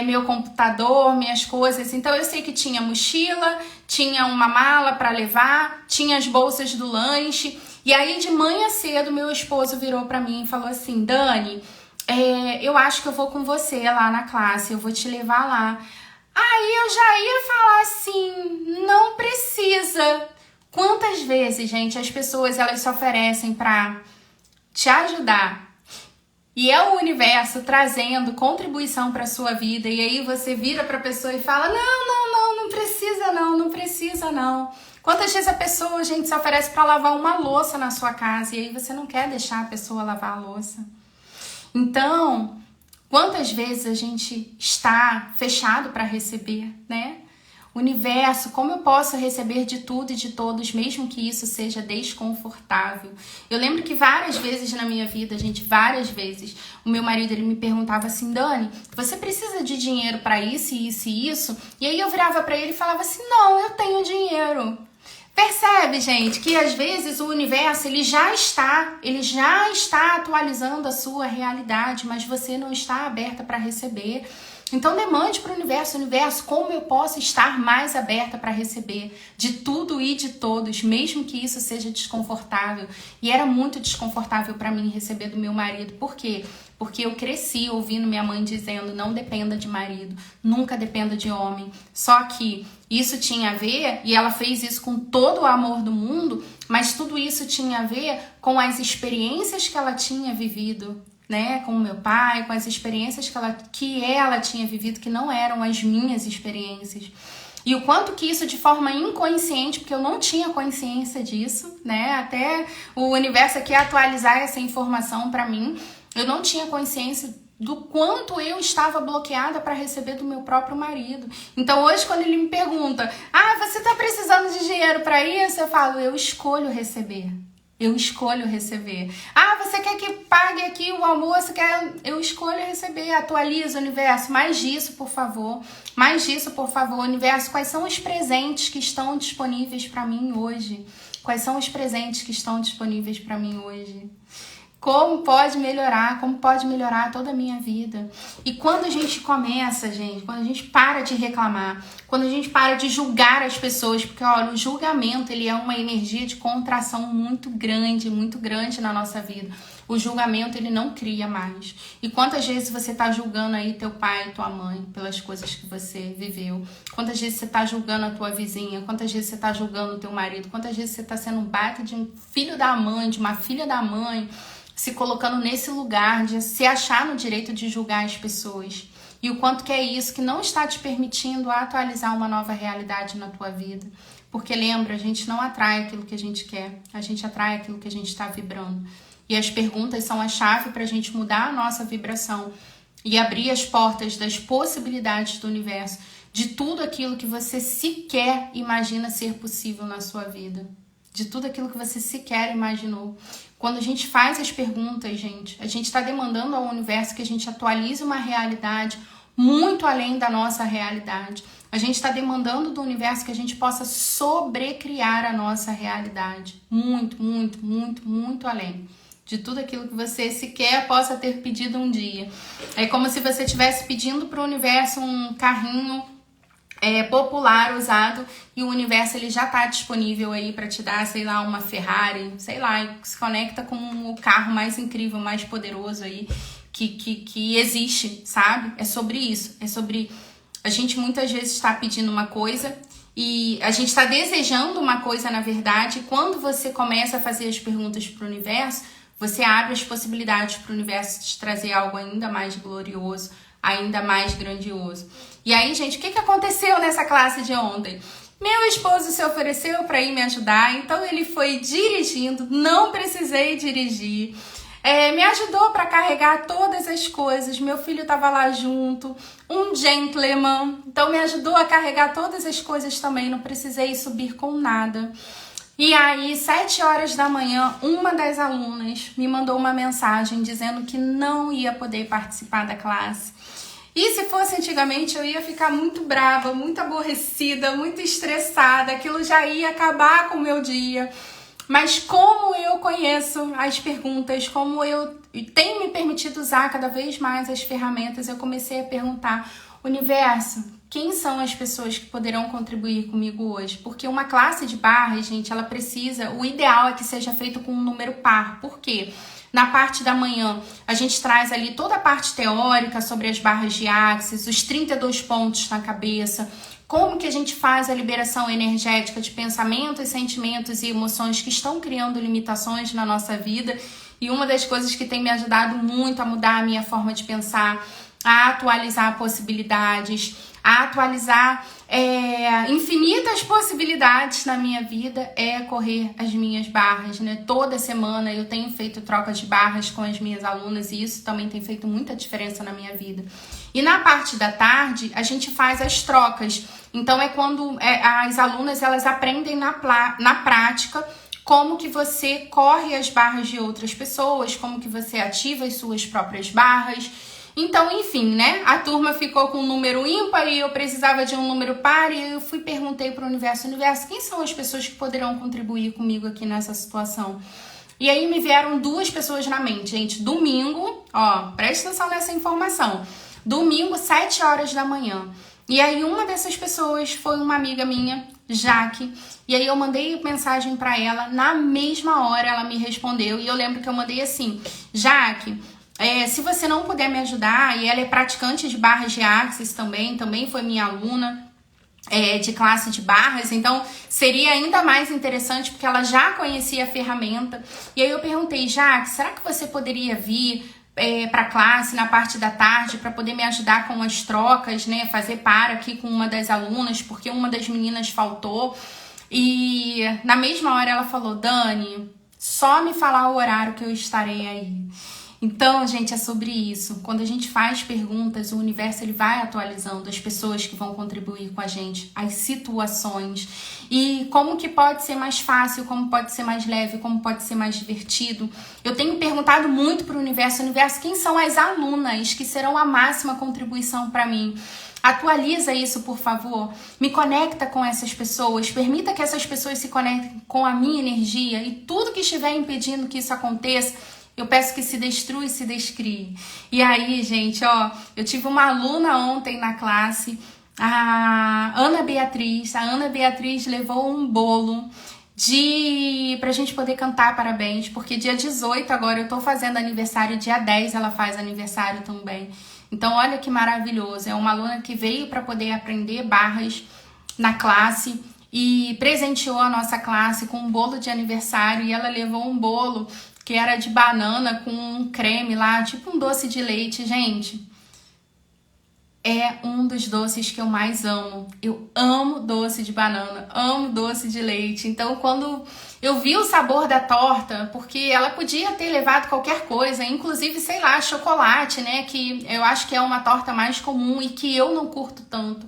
[SPEAKER 1] meu computador, minhas coisas. Então eu sei que tinha mochila, tinha uma mala para levar, tinha as bolsas do lanche. E aí de manhã cedo meu esposo virou para mim e falou assim: Dani, eu acho que eu vou com você lá na classe, eu vou te levar lá. Aí eu já ia falar assim: não precisa. Quantas vezes, gente, as pessoas elas se oferecem para te ajudar e é o universo trazendo contribuição para sua vida, e aí você vira para a pessoa e fala: não precisa não. Quantas vezes a pessoa, gente, se oferece para lavar uma louça na sua casa e aí você não quer deixar a pessoa lavar a louça? Então, quantas vezes a gente está fechado para receber, né? Universo, como eu posso receber de tudo e de todos, mesmo que isso seja desconfortável? Eu lembro que várias vezes na minha vida, gente, várias vezes, o meu marido ele me perguntava assim: Dani, você precisa de dinheiro para isso, isso e isso? E aí eu virava para ele e falava assim: não, eu tenho dinheiro. Percebe, gente, que às vezes o universo ele já está atualizando a sua realidade, mas você não está aberta para receber. Então demande para o universo, como eu posso estar mais aberta para receber de tudo e de todos, mesmo que isso seja desconfortável. E era muito desconfortável para mim receber do meu marido. Por quê? Porque eu cresci ouvindo minha mãe dizendo: não dependa de marido, nunca dependa de homem. Só que isso tinha a ver, e ela fez isso com todo o amor do mundo, mas tudo isso tinha a ver com as experiências que ela tinha vivido, né, com o meu pai, com as experiências que ela tinha vivido, que não eram as minhas experiências. E o quanto que isso de forma inconsciente, porque eu não tinha consciência disso, né, até o universo aqui atualizar essa informação para mim, eu não tinha consciência do quanto eu estava bloqueada para receber do meu próprio marido. Então hoje quando ele me pergunta: você tá precisando de dinheiro para isso? Eu falo: eu escolho receber. Eu escolho receber. Você quer que pague aqui o almoço? Eu escolho receber. Atualiza, universo. Mais disso, por favor. Mais disso, por favor. Universo, quais são os presentes que estão disponíveis para mim hoje? Quais são os presentes que estão disponíveis para mim hoje? Como pode melhorar toda a minha vida? E quando a gente começa, gente, quando a gente para de reclamar, quando a gente para de julgar as pessoas, porque olha, o julgamento ele é uma energia de contração muito grande na nossa vida. O julgamento ele não cria mais. E quantas vezes você tá julgando aí teu pai e tua mãe pelas coisas que você viveu? Quantas vezes você tá julgando a tua vizinha? Quantas vezes você tá julgando o teu marido? Quantas vezes você tá sendo um baita de um filho da mãe, de uma filha da mãe, se colocando nesse lugar de se achar no direito de julgar as pessoas? E o quanto que é isso que não está te permitindo atualizar uma nova realidade na tua vida. Porque lembra, a gente não atrai aquilo que a gente quer, a gente atrai aquilo que a gente está vibrando. E as perguntas são a chave para a gente mudar a nossa vibração e abrir as portas das possibilidades do universo, de tudo aquilo que você sequer imagina ser possível na sua vida. De tudo aquilo que você sequer imaginou. Quando a gente faz as perguntas, gente, a gente está demandando ao universo que a gente atualize uma realidade muito além da nossa realidade. A gente está demandando do universo que a gente possa sobrecriar a nossa realidade. Muito além de tudo aquilo que você sequer possa ter pedido um dia. É como se você estivesse pedindo para o universo um carrinho popular, usado, e o universo ele já tá disponível aí para te dar, sei lá, uma Ferrari, sei lá, e se conecta com o carro mais incrível, mais poderoso aí que existe, sabe? É sobre isso, é sobre a gente muitas vezes está pedindo uma coisa e a gente está desejando uma coisa na verdade, e quando você começa a fazer as perguntas para o universo, você abre as possibilidades para o universo te trazer algo ainda mais glorioso, ainda mais grandioso. E aí, gente, o que aconteceu nessa classe de ontem? Meu esposo se ofereceu para ir me ajudar, então ele foi dirigindo, não precisei dirigir. Me ajudou para carregar todas as coisas, meu filho estava lá junto, um gentleman, então me ajudou a carregar todas as coisas também, não precisei subir com nada. E aí, 7 horas da manhã, uma das alunas me mandou uma mensagem dizendo que não ia poder participar da classe. E se fosse antigamente, eu ia ficar muito brava, muito aborrecida, muito estressada, aquilo já ia acabar com o meu dia. Mas como eu conheço as perguntas, como eu tenho me permitido usar cada vez mais as ferramentas, eu comecei a perguntar: universo, quem são as pessoas que poderão contribuir comigo hoje? Porque uma classe de barras, gente, ela precisa... O ideal é que seja feito com um número par. Por quê? Na parte da manhã, a gente traz ali toda a parte teórica sobre as barras de Axis, os 32 pontos na cabeça, como que a gente faz a liberação energética de pensamentos, sentimentos e emoções que estão criando limitações na nossa vida. E uma das coisas que tem me ajudado muito a mudar a minha forma de pensar, a atualizar possibilidades, a atualizar infinitas possibilidades na minha vida, é correr as minhas barras, né? Toda semana eu tenho feito trocas de barras com as minhas alunas e isso também tem feito muita diferença na minha vida. E na parte da tarde, a gente faz as trocas. Então, é quando as alunas elas aprendem na prática como que você corre as barras de outras pessoas, como que você ativa as suas próprias barras. Então, enfim, né? A turma ficou com um número ímpar e eu precisava de um número par e eu perguntei para o universo, quem são as pessoas que poderão contribuir comigo aqui nessa situação? E aí me vieram 2 pessoas na mente, gente. Domingo, ó, presta atenção nessa informação. Domingo, 7 horas da manhã. E aí uma dessas pessoas foi uma amiga minha, Jaque. E aí eu mandei mensagem para ela, na mesma hora ela me respondeu. E eu lembro que eu mandei assim: Jaque, se você não puder me ajudar, e ela é praticante de barras de Axis também foi minha aluna de classe de barras, então seria ainda mais interessante porque ela já conhecia a ferramenta. E aí eu perguntei: Jaque, será que você poderia vir para a classe na parte da tarde para poder me ajudar com as trocas, né? Fazer par aqui com uma das alunas, porque uma das meninas faltou. E na mesma hora ela falou: Dani, só me falar o horário que eu estarei aí. Então, gente, é sobre isso. Quando a gente faz perguntas, o universo ele vai atualizando as pessoas que vão contribuir com a gente, as situações. E como que pode ser mais fácil, como pode ser mais leve, como pode ser mais divertido. Eu tenho perguntado muito para o universo, quem são as alunas que serão a máxima contribuição para mim? Atualiza isso, por favor. Me conecta com essas pessoas. Permita que essas pessoas se conectem com a minha energia. E tudo que estiver impedindo que isso aconteça, eu peço que se destrua e se descrie. E aí, gente, ó, eu tive uma aluna ontem na classe, a Ana Beatriz. A Ana Beatriz levou um bolo pra gente poder cantar parabéns, porque dia 18 agora eu tô fazendo aniversário, dia 10 ela faz aniversário também. Então, olha que maravilhoso. É uma aluna que veio para poder aprender barras na classe e presenteou a nossa classe com um bolo de aniversário. E ela levou um bolo que era de banana com um creme lá, tipo um doce de leite. Gente, é um dos doces que eu mais amo. Eu amo doce de banana, amo doce de leite. Então, quando eu vi o sabor da torta, porque ela podia ter levado qualquer coisa, inclusive, sei lá, chocolate, né? Que eu acho que é uma torta mais comum e que eu não curto tanto.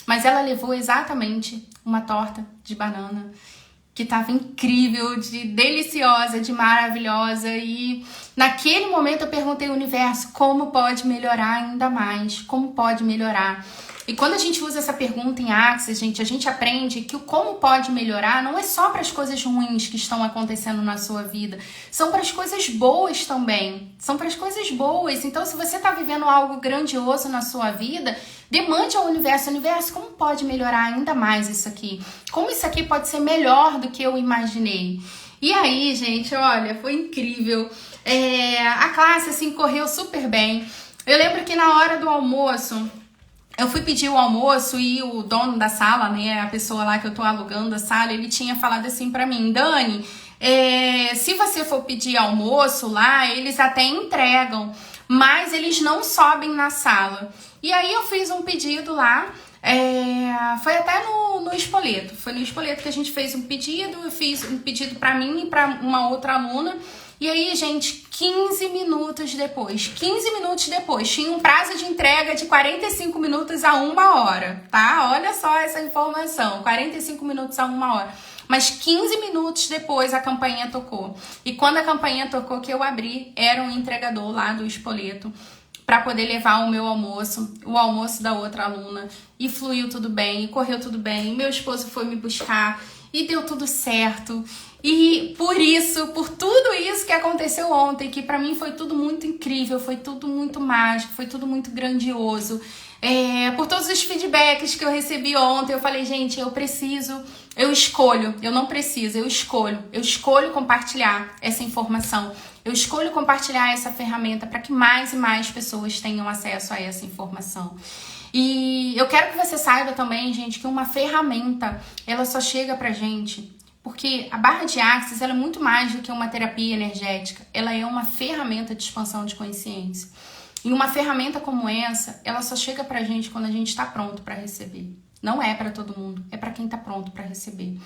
[SPEAKER 1] Mas ela levou exatamente uma torta de banana, que tava incrível, de deliciosa, de maravilhosa. E naquele momento eu perguntei ao universo como pode melhorar ainda mais, como pode melhorar. E quando a gente usa essa pergunta em Axis, gente, a gente aprende que o como pode melhorar não é só para as coisas ruins que estão acontecendo na sua vida, são para as coisas boas também, são para as coisas boas. Então, se você está vivendo algo grandioso na sua vida, demande ao universo, como pode melhorar ainda mais isso aqui? Como isso aqui pode ser melhor do que eu imaginei? E aí, gente, olha, foi incrível. A classe, assim, correu super bem. Eu lembro que na hora do almoço, eu fui pedir o almoço e o dono da sala, né, a pessoa lá que eu tô alugando a sala, ele tinha falado assim pra mim: Dani, se você for pedir almoço lá, eles até entregam, mas eles não sobem na sala. E aí eu fiz um pedido lá, foi até no Espoleto, foi no Espoleto que a gente fez um pedido, eu fiz um pedido pra mim e pra uma outra aluna. E aí, gente, 15 minutos depois, tinha um prazo de entrega de 45 minutos a 1 hora, tá? Olha só essa informação, 45 minutos a 1 hora. Mas 15 minutos depois a campainha tocou. E quando a campainha tocou, que eu abri, era um entregador lá do espoleto para poder levar o meu almoço, o almoço da outra aluna. E fluiu tudo bem, e correu tudo bem. Meu esposo foi me buscar e deu tudo certo. E por isso, por tudo isso que aconteceu ontem, que pra mim foi tudo muito incrível, foi tudo muito mágico, foi tudo muito grandioso. Por todos os feedbacks que eu recebi ontem, eu falei, gente, eu escolho, eu não preciso, eu escolho compartilhar essa informação. Eu escolho compartilhar essa ferramenta para que mais e mais pessoas tenham acesso a essa informação. E eu quero que você saiba também, gente, que uma ferramenta, ela só chega pra gente porque a barra de Axis, ela é muito mais do que uma terapia energética. Ela é uma ferramenta de expansão de consciência. E uma ferramenta como essa, ela só chega pra gente quando a gente está pronto para receber. Não é para todo mundo, é para quem está pronto para receber.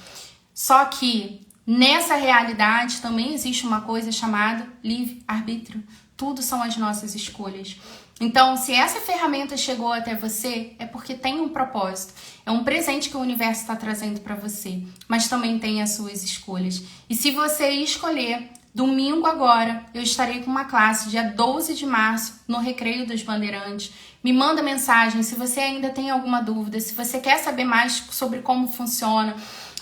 [SPEAKER 1] Só que nessa realidade também existe uma coisa chamada livre-arbítrio. Tudo são as nossas escolhas. Então, se essa ferramenta chegou até você, é porque tem um propósito. É um presente que o universo está trazendo para você, mas também tem as suas escolhas. E se você escolher, domingo agora, eu estarei com uma classe, dia 12 de março, no Recreio dos Bandeirantes. Me manda mensagem se você ainda tem alguma dúvida, se você quer saber mais sobre como funciona.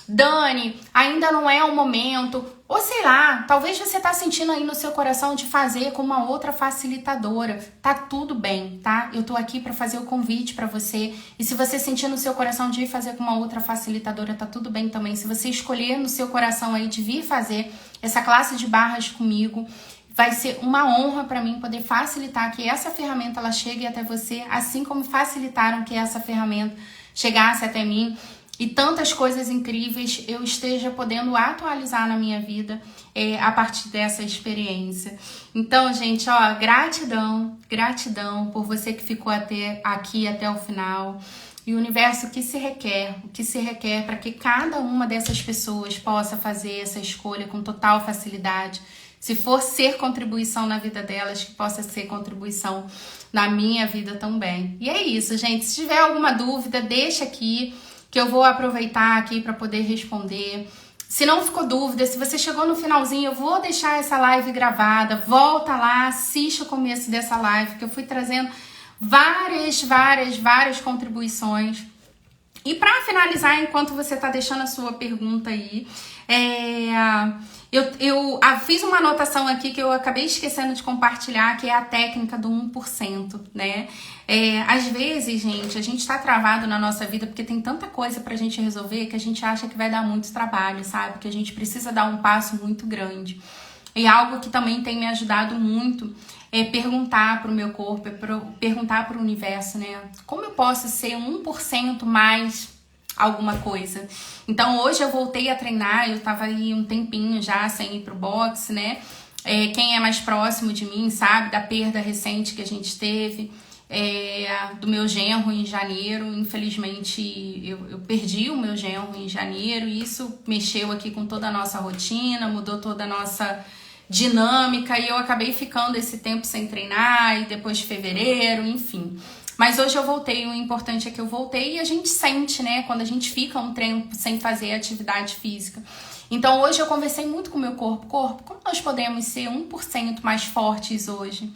[SPEAKER 1] Dani, ainda não é o momento, ou sei lá, talvez você tá sentindo aí no seu coração de fazer com uma outra facilitadora. Tá tudo bem, tá? Eu tô aqui para fazer o convite para você. E se você sentir no seu coração de ir fazer com uma outra facilitadora, tá tudo bem também. Se você escolher no seu coração aí de vir fazer essa classe de barras comigo, vai ser uma honra para mim poder facilitar que essa ferramenta ela chegue até você, assim como facilitaram que essa ferramenta chegasse até mim. E tantas coisas incríveis eu esteja podendo atualizar na minha vida a partir dessa experiência. Então, gente, ó, gratidão por você que ficou aqui até o final. E o universo, o que se requer para que cada uma dessas pessoas possa fazer essa escolha com total facilidade. Se for ser contribuição na vida delas, que possa ser contribuição na minha vida também. E é isso, gente. Se tiver alguma dúvida, deixa aqui, que eu vou aproveitar aqui para poder responder. Se não ficou dúvida, se você chegou no finalzinho, eu vou deixar essa live gravada. Volta lá, assiste o começo dessa live, que eu fui trazendo várias contribuições. E para finalizar, enquanto você está deixando a sua pergunta aí, eu fiz uma anotação aqui que eu acabei esquecendo de compartilhar, que é a técnica do 1%, né? Às vezes, gente, a gente tá travado na nossa vida porque tem tanta coisa pra gente resolver que a gente acha que vai dar muito trabalho, sabe? Que a gente precisa dar um passo muito grande. E algo que também tem me ajudado muito é perguntar pro meu corpo, perguntar pro universo, né? Como eu posso ser 1% mais alguma coisa? Então hoje eu voltei a treinar, eu tava aí um tempinho já sem ir pro boxe, né? Quem é mais próximo de mim sabe da perda recente que a gente teve, do meu genro em janeiro. Infelizmente eu perdi o meu genro em janeiro e isso mexeu aqui com toda a nossa rotina, mudou toda a nossa dinâmica e eu acabei ficando esse tempo sem treinar e depois de fevereiro, enfim. Mas hoje eu voltei, o importante é que eu voltei e a gente sente, né, quando a gente fica um tempo sem fazer atividade física. Então hoje eu conversei muito com o meu corpo. Como nós podemos ser 1% mais fortes hoje?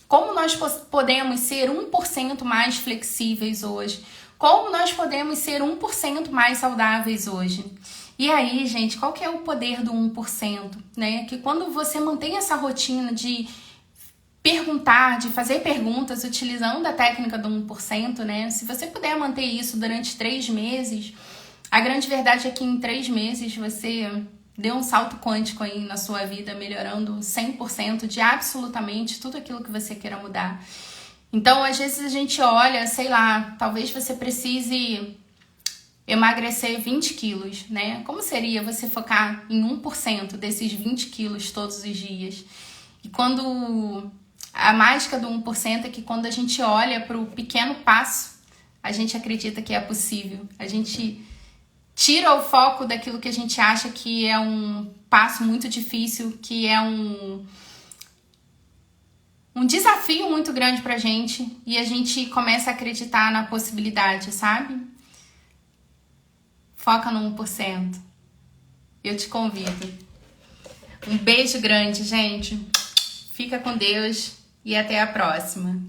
[SPEAKER 1] Como nós podemos ser 1% mais flexíveis hoje? Como nós podemos ser 1% mais saudáveis hoje? E aí, gente, qual que é o poder do 1%? Né? Que quando você mantém essa rotina de perguntar, de fazer perguntas utilizando a técnica do 1%, né? Se você puder manter isso durante 3 meses, a grande verdade é que em 3 meses você deu um salto quântico aí na sua vida, melhorando 100% de absolutamente tudo aquilo que você queira mudar. Então, às vezes a gente olha, sei lá, talvez você precise emagrecer 20 quilos, né? Como seria você focar em 1% desses 20 quilos todos os dias? E quando a mágica do 1% é que quando a gente olha para o pequeno passo, a gente acredita que é possível. A gente tira o foco daquilo que a gente acha que é um passo muito difícil, que é um desafio muito grande pra gente, e a gente começa a acreditar na possibilidade, sabe? Foca no 1%. eu te convido. Um beijo grande, gente. Fica com Deus e até a próxima.